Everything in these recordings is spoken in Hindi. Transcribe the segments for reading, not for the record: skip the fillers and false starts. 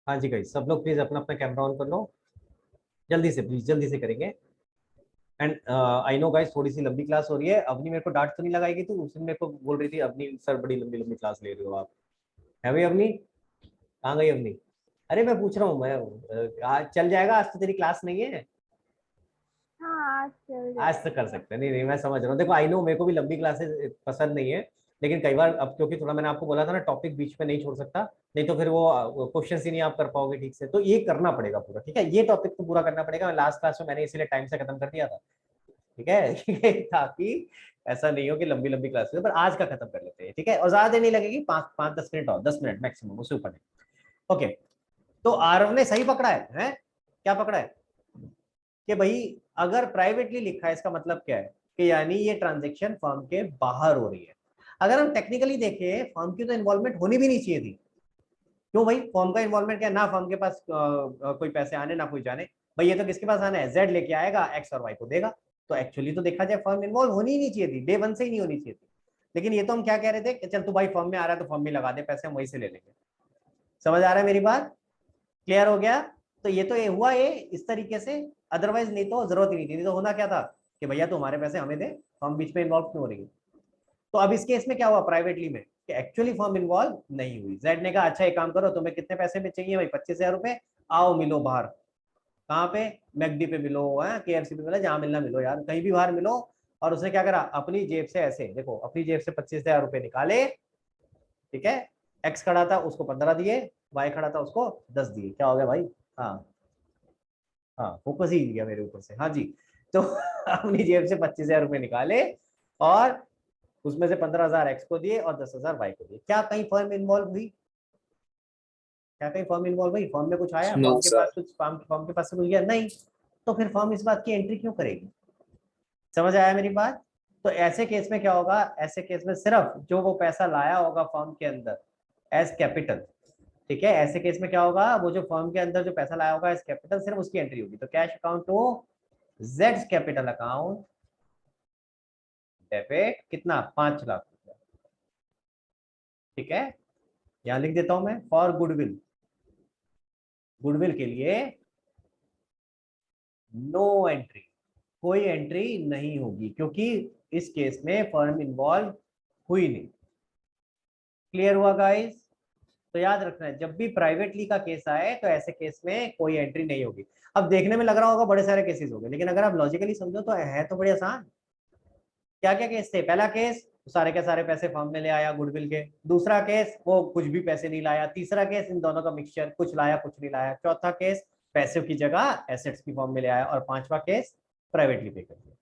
हाँ जी गाइस, सब लोग प्लीज अपना अपना कैमरा ऑन कर लो, जल्दी से प्लीज, जल्दी से करेंगे। एंड आई नो गाइस, थोड़ी सी लंबी क्लास हो रही है। अवनी मेरे को डांट तो नहीं लगाएगी? तो उस दिन मेरे को बोल रही थी अवनी सर बड़ी लंबी लंबी क्लास ले रहे हो आप। है भाई अवनी? कहाँ गई अवनी? अरे मैं पूछ रहा हूँ, मैं आज चल जाएगा? आज तो तेरी क्लास नहीं है। हाँ, आज चल आज तो कर जाएगा। सकते हैं। नहीं नहीं, मैं समझ रहा हूँ। देखो आई नो मेरे को भी लंबी क्लासेस पसंद नहीं है, लेकिन कई बार अब क्योंकि थोड़ा मैंने आपको बोला था ना, टॉपिक बीच में नहीं छोड़ सकता, नहीं तो फिर वो क्वेश्चन ही नहीं आप कर पाओगे ठीक से। तो ये करना पड़ेगा पूरा, ठीक है? ये टॉपिक तो पूरा करना पड़ेगा। लास्ट क्लास में मैंने इसीलिए टाइम से खत्म कर दिया था, ठीक है? ताकि ऐसा नहीं हो कि लंबी लंबी क्लासेस, पर आज का खत्म कर लेते हैं, ठीक है? और ज्यादा देर नहीं लगेगी, 5-10 मिनट और, 10 मिनट मैक्सिमम, उससे ऊपर नहीं। ओके, तो आरव ने सही पकड़ा है? क्या पकड़ा है? कि भाई अगर प्राइवेटली लिखा है, इसका मतलब क्या है कि यानी ये ट्रांजेक्शन फर्म के बाहर हो रही है। अगर हम टेक्निकली देखें, फर्म की तो इन्वॉल्वमेंट होनी भी नहीं चाहिए थी। क्यों भाई? फर्म का इन्वॉल्वमेंट क्या? ना फर्म के पास कोई पैसे आने, ना कोई जाने। भाई ये तो किसके पास आना है? जेड लेके आएगा, एक्स और वाई को देगा। तो एक्चुअली तो देखा जाए फर्म इन्वॉल्व होनी ही नहीं चाहिए थी, डे वन से ही नहीं होनी चाहिए थी। लेकिन ये तो हम क्या कह रहे थे कि चल तू भाई फर्म में आ रहा है तो फर्म में लगा दे पैसे, हम वहीं से ले लेंगे। समझ आ रहा है मेरी बात? क्लियर हो गया? तो ये हुआ ये इस तरीके से। अदरवाइज नहीं तो जरूरत ही नहीं थी। नहीं तो होना क्या था कि भैया तुम्हारे पैसे हमें दे, फर्म बीच में इन्वॉल्व क्यों हो रही है? तो अब इस केस में क्या हुआ प्राइवेटली में कि एक्चुअली फर्म इन्वॉल्व नहीं हुई। जेड ने कहा अच्छा एक काम करो, तुम्हें कितने पैसे में चाहिए भाई? 25,000 रुपए। आओ मिलो बाहर। कहाँ पे? मैकडी पे मिलो, है KFC पे मिलो, जहां मिलना मिलो यार, कहीं भी बाहर मिलो। और उसने क्या करा? अपनी जेब से ऐसे देखो, अपनी जेब से 25,000 रुपए निकाले, ठीक है? एक्स खड़ा था उसको 15 दिए, वाई खड़ा था उसको 10 दिए। क्या हो गया भाई? हाँ हाँ, फोकस ही गया मेरे ऊपर से। हाँ जी। तो अपनी जेब से 25,000 रुपए निकाले और उसमें से 15,000 एक्स को दिए और 10,000 वाई को दिए। क्या कहीं फर्म इन्वॉल्व हुई? क्या कहीं फर्म इन्वॉल्व हुई? फर्म में कुछ आया? नो फर्म के सर। पास कुछ, फर्म के पास से कुछ गया नहीं? तो फिर फर्म इस बात की एंट्री क्यों करेगी? समझ आया मेरी बात? तो ऐसे केस में क्या होगा? ऐसे केस में सिर्फ जो वो पैसा लाया होगा फर्म के अंदर एज कैपिटल, ठीक है, ऐसे केस में क्या होगा? वो जो फर्म के अंदर जो पैसा लाया होगा एज कैपिटल, सिर्फ उसकी एंट्री होगी। तो cash account to Z capital account, debit कितना? 5 लाख रुपया, ठीक है? यहां लिख देता हूं मैं, फॉर गुडविल। गुडविल के लिए नो एंट्री, कोई एंट्री नहीं होगी, क्योंकि इस केस में फर्म इन्वॉल्व हुई नहीं। क्लियर हुआ गाइस? तो याद रखना है, जब भी प्राइवेटली का केस आए तो ऐसे केस में कोई एंट्री नहीं होगी। अब देखने में लग रहा होगा बड़े सारे केसेस हो गए, लेकिन अगर आप लॉजिकली समझो तो है तो बड़े आसान। क्या क्या केस थे? पहला केस, सारे के सारे पैसे फर्म में ले आया गुडविल के। दूसरा केस, वो कुछ भी पैसे नहीं लाया। तीसरा केस, इन दोनों का मिक्सचर, कुछ लाया कुछ नहीं लाया। चौथा केस, पैसे की जगह एसेट्स की फॉर्म में ले आया। और पांचवा केस, प्राइवेटली पे कर दिया।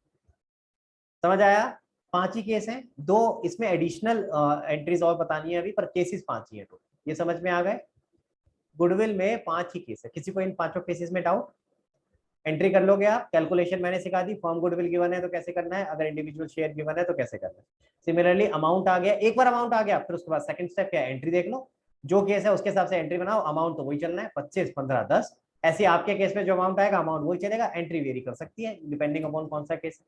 समझ आया? 5 ही केस हैं। दो इसमें एडिशनल एंट्रीज और बतानी है अभी, पर केसेस 5 ही है। तो ये समझ में आ गए? गुडविल में 5 ही केस है। किसी को इन पांचों केसेस में डाउट? एंट्री कर लोगे आप? कैलकुलेशन मैंने सिखा दी। फर्म गुडविल गिवन है तो कैसे करना है, अगर इंडिविजुअल शेयर गिवन है तो कैसे करना है। सिमिलरली अमाउंट आ गया, एक बार अमाउंट आ गया फिर उसके बाद सेकंड स्टेप क्या है? एंट्री देख लो। जो केस है उसके हिसाब से एंट्री बनाओ। अमाउंट तो वही चलना है, 25, 15, 10। ऐसे आपके केस में जो अमाउंट आएगा अमाउंट वही चलेगा। एंट्री वेरी कर सकती है डिपेंडिंग अपॉन कौन सा केस है,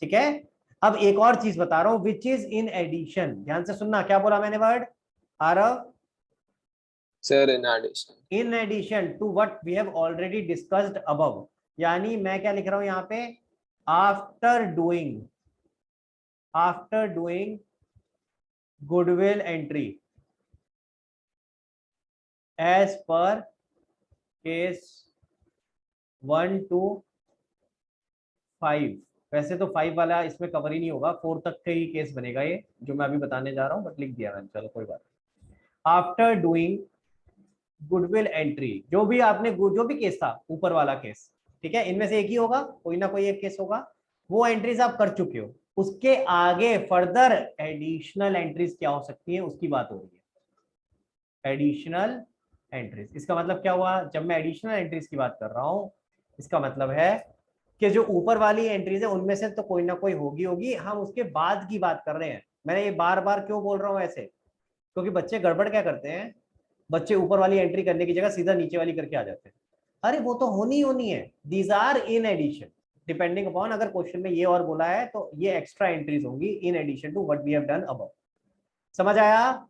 ठीक है? अब एक और चीज बता रहा हूं, विच इज इन एडिशन। ध्यान से सुनना, क्या बोला मैंने word? Aarav, sir in addition. In addition to what we have already discussed above. यानी मैं क्या लिख रहा हूं यहां पे? After doing, after doing goodwill entry as per case 1 to 5। वैसे तो 5 वाला इसमें कवर ही नहीं होगा, 4 तक के ही केस बनेगा ये जो मैं अभी बताने जा रहा हूं, बट लिख दिया मैंने, चलो कोई बात। आफ्टर डूइंग गुडविल एंट्री, जो भी आपने जो भी केस था ऊपर वाला केस, ठीक है, इनमें से एक ही होगा, कोई ना कोई एक केस होगा। वो एंट्रीज आप कर चुके हो, उसके आगे फर्दर एडिशनल एंट्रीज क्या हो सकती है उसकी बात हो रही है। एडिशनल एंट्रीज, इसका मतलब क्या हुआ? जब मैं एडिशनल एंट्रीज की बात कर रहा हूं, इसका मतलब है कि जो ऊपर वाली एंट्रीज है उनमें से तो कोई ना कोई होगी होगी, हम उसके बाद की बात कर रहे हैं। मैंने ये बार बार क्यों बोल रहा हूं ऐसे? क्योंकि बच्चे गड़बड़ क्या करते हैं, बच्चे ऊपर वाली एंट्री करने की जगह सीधा नीचे वाली करके आ जाते हैं। अरे वो तो होनी होनी है, these are in addition, depending upon, अगर क्वेश्चन में ये और बोला है तो ये एक्स्ट्रा एंट्रीज होंगी in addition to what we have done above. समझ आया?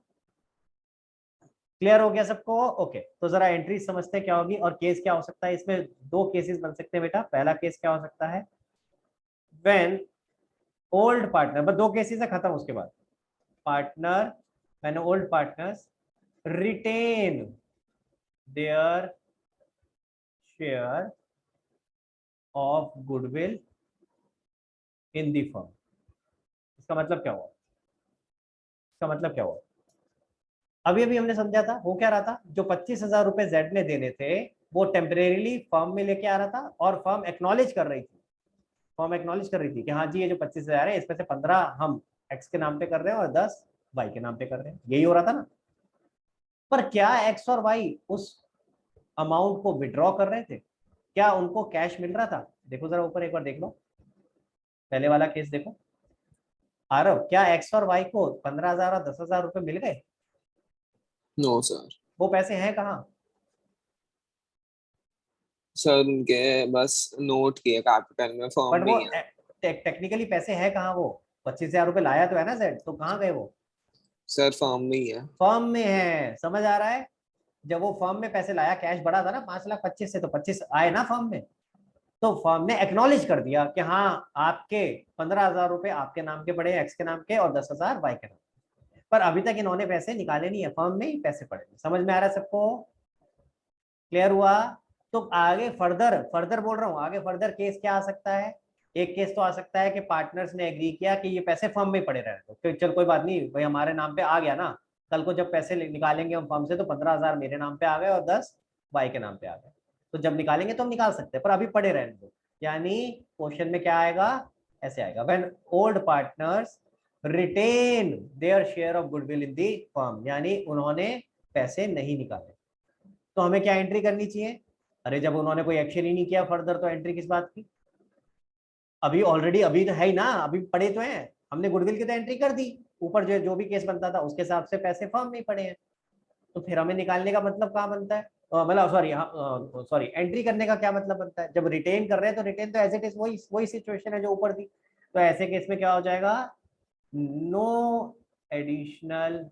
क्लियर हो गया सबको? ओके, तो जरा एंट्री समझते हैं क्या होगी और केस क्या हो सकता है। इसमें दो केसेस बन सकते हैं बेटा। पहला केस क्या हो सकता है, व्हेन ओल्ड पार्टनर, बस दो केसेस है, खत्म। उसके बाद partner, when old partners retain their share of goodwill in the firm. इसका मतलब क्या हुआ, इसका मतलब क्या हुआ, अभी अभी हमने समझा था। हो क्या रहा था, जो 25,000 रुपए जेड ने देने थे वो टेम्परेरीली फर्म में लेके आ रहा था और फर्म एक्नॉलेज कर रही थी, फर्म एक्नॉलेज कर रही थी कि हाँ जी ये जो 25,000 है इसमें से 15 हम एक्स के नाम पे कर रहे हैं और 10 वाई के नाम पे कर रहे हैं। यही हो रहा था ना। पर क्या एक्स और वाई उस अमाउंट को विड्रॉ कर रहे थे? क्या उनको कैश मिल रहा था? देखो जरा ऊपर एक बार देख लो, पहले वाला केस देखो। आरव, क्या एक्स और वाई को 15,000 और 10,000 रुपए मिल गए? No sir. वो पैसे हैं कहाँ? सर उनके बस नोट किए कैपिटल में, फॉर्म बट में वो ही है। टेक्निकली पैसे है कहाँ? वो 25,000 रुपए लाया तो है ना जेड, तो कहाँ गए वो? सर फॉर्म में ही है। फर्म में है, समझ आ रहा है? जब वो फर्म में पैसे लाया, कैश बढ़ा था ना 5,25,000 से, तो 25 आए ना फर्म में। तो फर्म ने एक्नॉलेज कर दिया कि हाँ आपके 15,000 रुपए आपके नाम के पड़े, एक्स के नाम के, और 10,000 वाई के नाम। पर अभी तक इन्होंने पैसे निकाले नहीं है, फर्म में ही पैसे पड़े। समझ में आ रहा है सबको? क्लियर हुआ? तो आगे फर्दर फर्दर बोल रहा हूँ, आगे फर्दर केस क्या आ सकता है? एक केस तो आ सकता है कि पार्टनर्स ने एग्री किया कि ये पैसे फर्म में पड़े रहे, तो चल कोई बात नहीं भाई, हमारे नाम पे आ गया ना, कल को जब पैसे निकालेंगे हम फर्म से तो 15,000 मेरे नाम पे आ गए और 10 वाई के नाम पे आ गए। तो जब निकालेंगे तो हम निकाल सकते हैं, पर अभी पड़े रहने दो। यानी क्वेश्चन में क्या आएगा, ऐसे आएगा, when old partners retain their share of goodwill in the firm, यानी उन्होंने पैसे नहीं निकाले। तो हमें क्या एंट्री करनी चाहिए? अरे जब उन्होंने कोई एक्शन ही नहीं किया फर्दर, तो एंट्री किस बात की? अभी ऑलरेडी अभी तो है ही ना, अभी पड़े तो हैं, हमने गुडविल की तो एंट्री कर दी। ऊपर जो जो भी केस बनता था उसके हिसाब से पैसे फर्म में पड़े हैं, तो फिर हमें निकालने का मतलब कहाँ बनता है? मतलब सॉरी एंट्री करने का क्या मतलब बनता है? जब रिटेन कर रहे हैं तो रिटेन तो एज इट इज वही वही सिचुएशन है जो ऊपर थी। तो ऐसे केस में क्या हो जाएगा, नो एडिशनल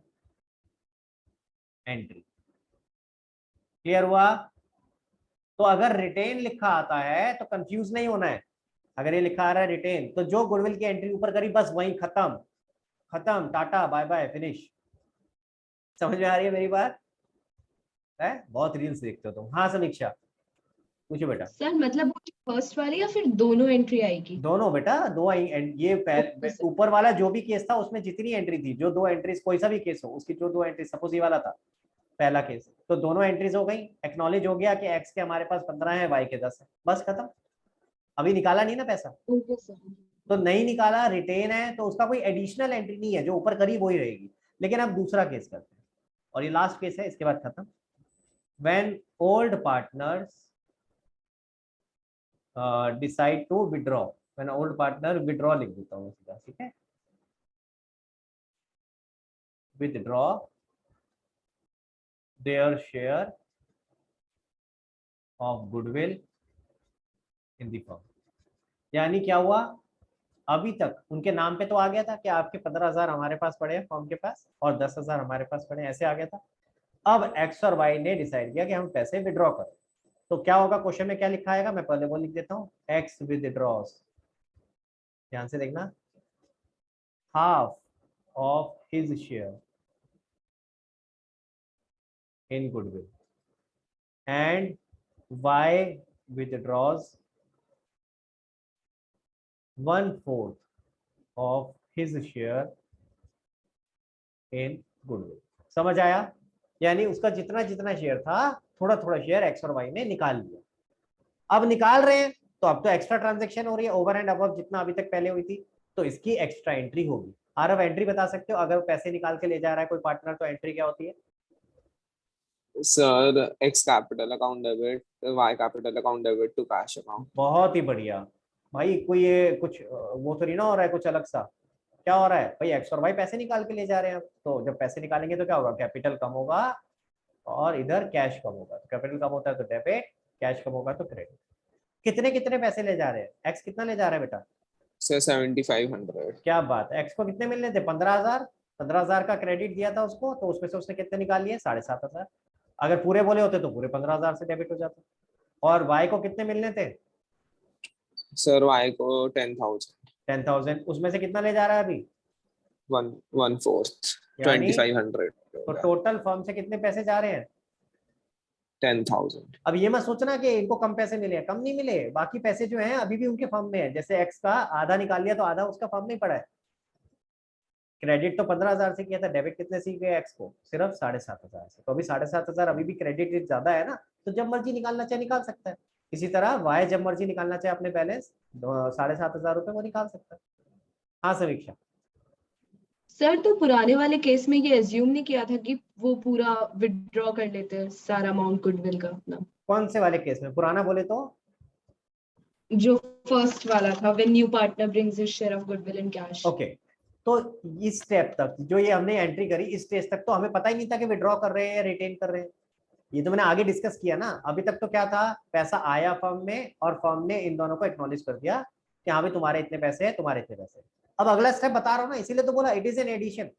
एंट्री। क्लियर हुआ? तो अगर रिटेन लिखा आता है तो कंफ्यूज नहीं होना है। अगर ये लिखा आ रहा है रिटेन, तो जो गुडविल की एंट्री ऊपर करी बस वही खत्म, खत्म, टाटा बाय बाय फिनिश। समझ में आ रही है मेरी बात? है, बहुत रील्स देखते हो तुम। हाँ समीक्षा, पूछो बेटा। सर मतलब वो फर्स्ट वाली या फिर दोनों एंट्री आएगी? दोनों बेटा, दो आई ये ओके सर। ऊपर वाला जो भी केस था उसमें जितनी एंट्री थी, जो दो एंट्रीज, कोई सा भी केस हो उसकी जो दो एंट्री, सपोज ये वाला था पहला केस, तो दोनों एंट्रीज हो गई, एक्नॉलेज हो गया कि एक्स के हमारे पास 15 है, वाई के 10 है, बस खत्म। अभी निकाला नहीं ना पैसा, ओके सर। तो नहीं निकाला, रिटेन है, तो उसका कोई एडिशनल एंट्री नहीं है, जो ऊपर करी वही रहेगी। लेकिन अब दूसरा केस करते हैं और ये लास्ट केस है, इसके बाद खत्म। When old partners decide to withdraw, when old partner withdraw लिख देता हूँ सीधा, ठीक है, withdraw their share of goodwill in the firm. यानी क्या हुआ, अभी तक उनके नाम पे तो आ गया था कि आपके 15,000 हमारे पास पड़े हैं फर्म के पास और 10,000 हमारे पास पड़े हैं, ऐसे आ गया था। अब एक्स और वाई ने डिसाइड किया कि हम पैसे विड्रॉ करें, तो क्या होगा, क्वेश्चन में क्या लिखा आएगा, मैं पहले वो लिख देता हूँ, एक्स विदड्रॉस, ध्यान से देखना, half of his share in goodwill and Y withdraws 1/4 of his share in goodwill. समझ आया? यानी उसका जितना जितना शेयर था, थोड़ा थोड़ा शेयर एक्स और वाई ने निकाल लिया। अब निकाल रहे हैं तो अब तो एक्स्ट्रा ट्रांजैक्शन हो रही है, ओवर एंड अबव जितना अभी तक पहले हुई थी, तो इसकी एक्स्ट्रा एंट्री होगी। आरव एंट्री बता सकते हो, अगर पैसे निकाल के ले जा रहा है कोई पार्टनर तो एंट्री क्या होती है? Sir X capital account debit, Y capital account debit to cash account. बहुत ही बढ़िया भाई, कोई ये कुछ वो तो नहीं ना हो रहा है कुछ अलग सा? क्या हो रहा है भाई, एक्स और वाई पैसे निकाल के ले जा रहे हैं, तो जब पैसे निकालेंगे तो क्या होगा, कैपिटल कम होगा और इधर कैश कम होगा। तो कैपिटल कम होता है तो डेबिट, कैश कम होगा तो क्रेडिट। कितने कितने पैसे ले जा रहे हैं, एक्स कितना ले जा रहा है बेटा? सर 7,500। क्या बात है, एक्स को कितने मिलने थे, 15,000, 15,000 का क्रेडिट दिया था उसको, तो उसमें से उसने कितने निकाल लिए? 7,500। अगर पूरे बोले होते तो पूरे 15,000 से डेबिट हो जाते। और वाई को कितने मिलने थे? सर वाई को 10,000, 10,000, उसमें से कितना ले जा रहा है अभी? 1/4, यानी 2,500 तो टोटल फर्म से कितने पैसे जा रहे हैं? 10,000। अब ये मत सोचना कि इनको कम पैसे मिले हैं, कम नहीं मिले, बाकी पैसे जो हैं अभी भी उनके फर्म में है। जैसे एक्स का आधा निकाल लिया तो आधा उसका फर्म नहीं पड़ा है। क्रेडिट तो 15,000 से किया था, डेबिट कितने से किया एक्स को? सिर्फ 7,500 से। तो अभी 7,500 अभी भी क्रेडिट रेट ज्यादा है ना, तो जब मर्जी निकालना चाहे निकाल सकता है। इसी तरह वाई जब मर्जी निकालना चाहे अपने बैलेंस 7,500 रुपए वो निकाल सकता है। हाँ समीक्षा। सर तो पुराने वाले केस में ये एज्यूम नहीं किया था कि वो पूरा विड्रॉ कर लेते हैं सारा अमाउंट गुडविल का अपना? कौन से वाले केस में? पुराना बोले तो जो फर्स्ट वाला था, when new partner brings his share of goodwill in cash. Okay. तो इस स्टेप तक जो ये हमने एंट्री करी, इस स्टेज तक तो हमें पता ही नहीं था कि विड्रॉ कर रहे हैं या रिटेन कर रहे हैं। ये तो मैंने आगे डिस्कस किया ना। अभी तक तो क्या था, पैसा आया फर्म में और फर्म ने इन दोनों को एक्नॉलेज कर दिया कि हाँ भाई तुम्हारे इतने पैसे हैं, तुम्हारे इतने पैसे हैं। अब अगला स्टेप बता रहा हूँ ना, इसीलिए तो बोला इट इज एन एडिशन।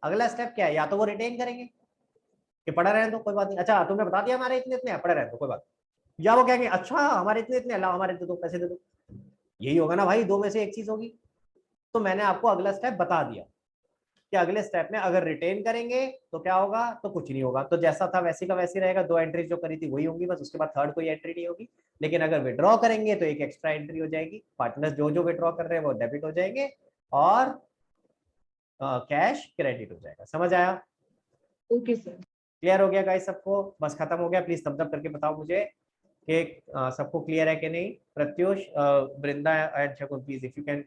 अगला स्टेप क्या है? या तो वो रिटेन करेंगे कि पड़ा रहने दो कोई बात नहीं, अच्छा तुमने बता दिया हमारे इतने इतने हैं, पड़े रहने दो कोई बात नहीं। या वो कहेंगे अच्छा हमारे इतने इतने, अल्लाह हमारे दे दो, पैसे दे दो। यही होगा ना भाई, दो में से एक चीज होगी। तो मैंने आपको अगला स्टेप बता दिया कि अगले स्टेप में अगर रिटेन करेंगे तो क्या होगा, तो कुछ नहीं होगा, तो जैसा था वैसी का वैसी रहेगा। दो एंट्रीज जो करी थी वही होंगी बस, उसके बाद थर्ड कोई एंट्री नहीं होगी। लेकिन अगर विड्रॉ करेंगे तो एक एक्स्ट्रा एंट्री हो जाएगी। पार्टनर्स जो जो विड्रॉ कर रहे हैं वो डेबिट हो जाएंगे और कैश क्रेडिट हो जाएगा। समझ आया? Okay sir. क्लियर हो गया गाइस सबको? बस खत्म हो गया। प्लीज थम्स अप करके बताओ मुझे कि सबको क्लियर है कि नहीं। प्रत्युष, वृंदा एंड शकुन प्लीज इफ यू कैन।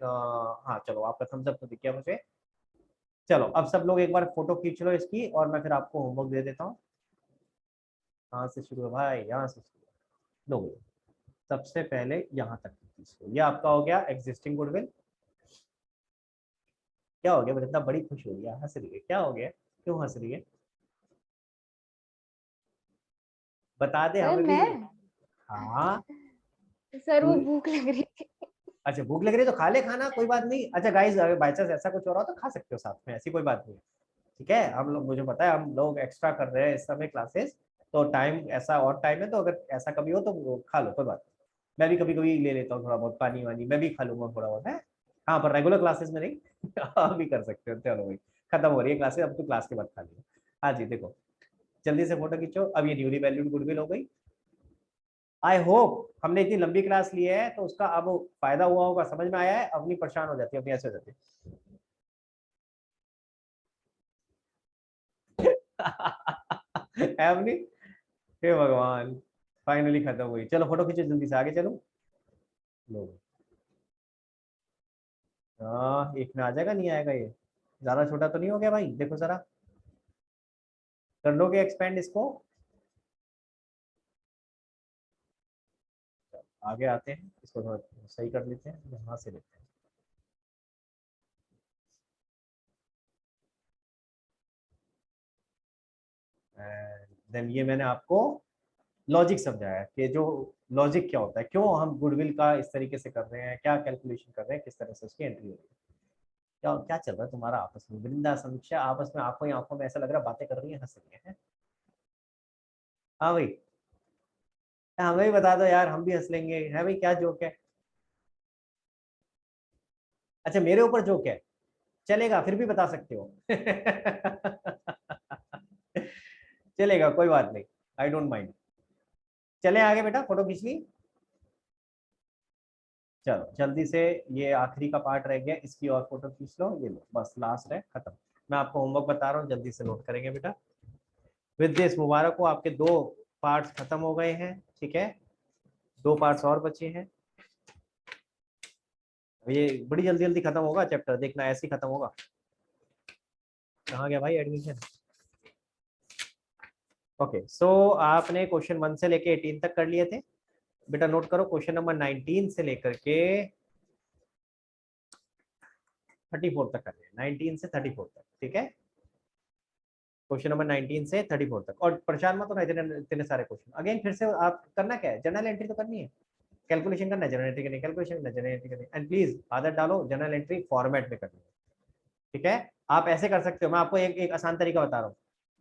हाँ चलो, आपका थम्स अप तो दिख गया मुझे। चलो अब सब लोग एक बार फोटो खींच लो इसकी, और मैं फिर आपको होमवर्क दे देता हूँ। यहाँ से शुरू है भाई, यहाँ से शुरू। लो सबसे पहले यहाँ तक खींच लो। ये आपका हो गया एग्जिस्टिंग गुडविल। क्या हो गया वृंदा? बड़ी खुश हो रही है, हंस रही है, क्या हो गया? क्यों हंस रही है? बता दे सर हमें भी। मैं हाँ सर वो तू- भूख लग रही थी। अच्छा भूख लग रही है तो खा ले खाना, कोई बात नहीं। अच्छा गाइस, अगर बाई चांस ऐसा कुछ हो रहा हो तो खा सकते हो साथ में, ऐसी कोई बात नहीं है। ठीक है, हम लोग, मुझे पता है हम लोग एक्स्ट्रा कर रहे हैं इस समय क्लासेस, तो टाइम ऐसा और टाइम है, तो अगर ऐसा कभी हो तो वो खा लो, कोई बात नहीं। मैं भी कभी कभी ले लेता हूँ थोड़ा बहुत पानी वानी, मैं भी खा लूंगा थोड़ा बहुत है। हाँ पर रेगुलर क्लासेस में नहीं। आप भी कर सकते हो। चलो भाई खत्म हो रही है क्लासेस, अब तो क्लास के बाद खा लियो। हाँ जी देखो, जल्दी से फोटो खींचो। अब ये न्यूली वैल्यूड गुडविल हो गई। आई होप हमने इतनी लंबी क्लास ली है तो उसका अब फायदा हुआ होगा, समझ में आया है। अपनी परेशान हो जाती है, अपनी ऐसे हो जाती है अपनी। हे भगवान, फाइनली खत्म हुई। चलो फोटो खींचो जल्दी से, आगे चलो। लो हाँ, एक में आ जाएगा, नहीं आएगा ये? ज्यादा छोटा तो नहीं हो गया भाई? देखो जरा, कर लोगे एक्सपेंड इसको? आगे आते हैं, इसको थोड़ा सही कर लेते हैं, यहाँ से लेते हैं। देन ये मैंने आपको लॉजिक समझाया कि जो लॉजिक क्या होता है, क्यों हम गुडविल का इस तरीके से कर रहे हैं, क्या कैलकुलेशन कर रहे हैं, किस तरह से उसकी एंट्री हो रही है। क्या क्या चल रहा है तुम्हारा आपस में? वृंदा समीक्षा आपस में आंखों ही आंखों में ऐसा लग रहा है बातें कर रही है, हंस रही है। हाँ भाई, हमें भी बता दो यार, हम भी हंस लेंगे। है भाई, क्या जोक है? अच्छा मेरे ऊपर जोक है, चलेगा, फिर भी बता सकते हो। चलेगा, कोई बात नहीं, आई डोंट माइंड। चले आगे बेटा, फोटो खींच ली। चलो जल्दी से, ये आखिरी का पार्ट रह गया, इसकी और फोटो खींच लो। ये लो बस लास्ट है, खत्म। मैं आपको होमवर्क बता रहा हूँ, जल्दी से नोट करेंगे बेटा। विद दिस मुबारक हो, आपके दो पार्ट्स खत्म हो गए हैं। ठीक है, दो पार्ट्स और बचे हैं। ये बड़ी जल्दी जल्दी खत्म होगा चैप्टर, देखना ऐसे ही खत्म होगा। कहाँ गया भाई एडमिशन? ओके सो आपने क्वेश्चन 1 से लेके 18 तक कर लिए थे बेटा। नोट करो, क्वेश्चन नंबर 19 से लेकर के 34 तक कर लिया। 19 से 34 तक, ठीक है। क्वेश्चन नंबर 19 से 34 तक। और परेशान मत होना, इतने इतने सारे क्वेश्चन अगेन फिर से। आप करना क्या है, जनरल एंट्री तो करनी है, कैलकुलेशन करना है, जनरल एंट्री करनी है, कैलकुलेशन करना, जनरल एंट्री करनी है। एंड प्लीज आदत डालो जनरल एंट्री फॉर्मेट में करनी है। ठीक है, आप ऐसे कर सकते हो। मैं आपको एक आसान तरीका बता रहा हूँ।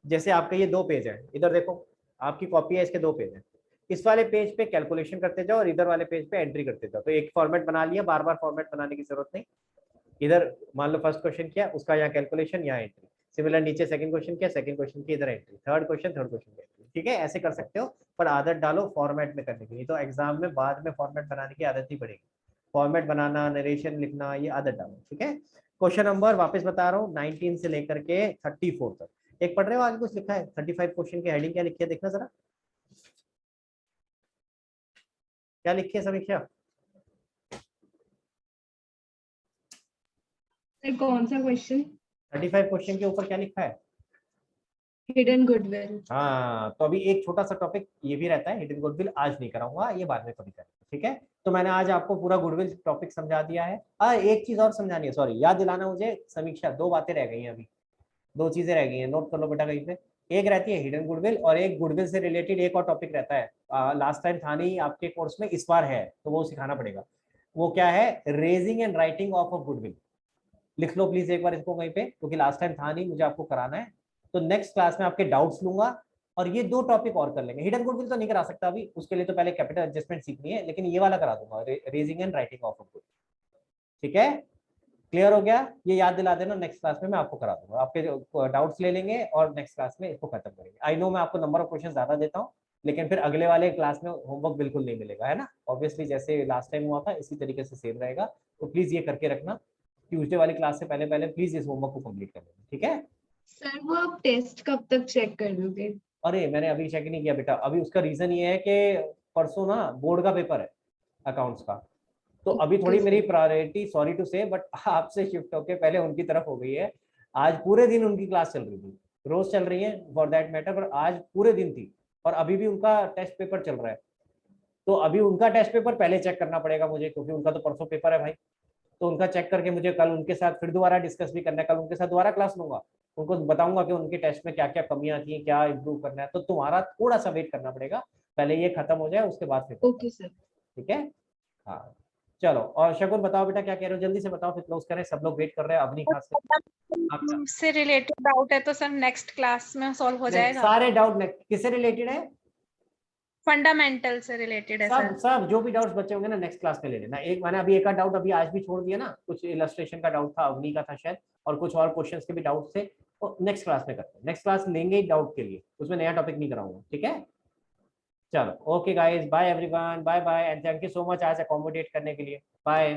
जैसे आपके ये 2 पेज है, इधर देखो आपकी कॉपी है, इसके 2 पेज है। इस वाले पेज पे कैलकुलेशन करते जाओ और इधर वाले पेज पे एंट्री करते जाओ। तो एक फॉर्मेट बना लिया, बार बार फॉर्मेट बनाने की जरूरत नहीं। इधर मान लो फर्स्ट क्वेश्चन किया, उसका यहाँ कैलकुलेशन, यहाँ एंट्री। सिमिलर नीचे सेकंड क्वेश्चन किया, सेकंड क्वेश्चन की इधर एंट्री, थर्ड क्वेश्चन की एंट्री। ठीक है, ऐसे कर सकते हो, पर आदत डालो फॉर्मेट में करने की, तो एग्जाम में बाद में फॉर्मेट बनाने की आदत ही पड़ेगी। फॉर्मेट बनाना, नरेशन लिखना, ये आदत डालो। ठीक है, क्वेश्चन नंबर वापस बता रहा हूँ 19 से लेकर के 34 तक। एक पढ़ रहे हो, आगे कुछ लिखा है 35 क्वेश्चन की हेडिंग क्या लिखी है, देखना जरा क्या लिखी है समीक्षा। सर कौन सा क्वेश्चन? 35 क्वेश्चन के ऊपर क्या लिखा है? Hidden goodwill. हाँ, तो अभी एक छोटा सा टॉपिक ये भी रहता है, हिडन गुडविल आज नहीं कराऊंगा, ये बाद में कभी करेंगे। ठीक है, तो मैंने आज आपको पूरा गुडविल टॉपिक समझा दिया है। एक चीज और समझानी है, सॉरी, याद दिलाना मुझे समीक्षा, 2 बातें रह गई हैं अभी, 2 चीजें रह गई हैं, नोट कर लो बेटा कहीं पे। एक रहती है हिडन गुडविल, और एक गुडविल से रिलेटेड एक और टॉपिक रहता है, लास्ट टाइम था नहीं आपके कोर्स में, इस बार है, तो वो सिखाना पड़ेगा। वो क्या है? Raising and writing of a goodwill. लिख लो प्लीज एक बार इसको कहीं पे, क्योंकि लास्ट टाइम था नहीं, मुझे आपको कराना है। तो नेक्स्ट क्लास में आपके डाउट्स लूंगा, और ये 2 टॉपिक और कर लेंगे। हिडन गुडविल तो नहीं करा सकता अभी, उसके लिए तो पहले कैपिटल एडजस्टमेंट सीखनी है, लेकिन ये वाला करा दूंगा, raising and writing of a goodwill. ठीक है, क्लियर हो गया? ये याद दिला देना, नेक्स्ट क्लास में मैं आपको करा दूंगा, आपके डाउट्स ले लेंगे और नेक्स्ट क्लास में इसको खत्म करेंगे। आई नो मैं आपको नंबर ऑफ क्वेश्चन ज्यादा देता हूँ, लेकिन फिर अगले वाले क्लास में होमवर्क बिल्कुल नहीं मिलेगा, है ना। ऑब्वियसली जैसे लास्ट टाइम हुआ था इसी तरीके से सेम रहेगा, तो प्लीज ये करके रखना, ट्यूसडे वाली क्लास से पहले पहले प्लीज इस होमवर्क को कंप्लीट कर लेना। ठीक है, सर वो आप टेस्ट कब तक चेक कर दोगे? अरे मैंने अभी चेक नहीं किया बेटा, अभी उसका रीजन ये है कि परसों ना बोर्ड का पेपर है अकाउंट्स का, तो अभी Okay, थोड़ी मेरी sir. प्रायोरिटी, सॉरी टू से, बट आपसे शिफ्ट होके पहले उनकी तरफ हो गई है। आज पूरे दिन उनकी क्लास चल रही थी, रोज चल रही है फॉर दैट मैटर, पर आज पूरे दिन थी, और अभी भी उनका टेस्ट पेपर चल रहा है। तो अभी उनका टेस्ट पेपर पहले चेक करना पड़ेगा मुझे, क्योंकि उनका तो परसों पेपर है भाई। तो उनका चेक करके मुझे कल उनके साथ फिर दोबारा डिस्कस भी करना है, कल उनके साथ दोबारा क्लास लूंगा, उनको बताऊंगा कि उनके टेस्ट में क्या क्या कमियां थी, क्या इंप्रूव करना है। तो तुम्हारा थोड़ा सा वेट करना पड़ेगा, पहले ये खत्म हो जाए उसके बाद फिर। Okay sir. ठीक है, हाँ चलो। और शगुन बताओ बेटा क्या कह रहे हो, जल्दी से बताओ फिर क्लोज करें, सब लोग वेट कर रहे हैं, अब नहीं खास कर से रिलेटेड डाउट है तो सर नेक्स्ट क्लास में सॉल्व हो जाएगा। सारे डाउट किससे रिलेटेड है? फंडामेंटल से रिलेटेड है सब सर। सब जो भी डाउट्स बचे होंगे ना नेक्स्ट क्लास में ले लेना। एक मैंने अभी एक डाउट अभी आज भी छोड़ दिया ना, कुछ इलस्ट्रेशन का डाउट था, अवनी का था शायद, और कुछ और क्वेश्चंस के भी डाउट थे, तो नेक्स्ट क्लास में करते हैं। नेक्स्ट क्लास लेंगे ही डाउट के लिए, उसमें नया टॉपिक नहीं कराऊंगा। ठीक है, चलो okay guys, bye everyone, bye bye, and thank you so much आज अकोमोडेट करने के लिए। बाय।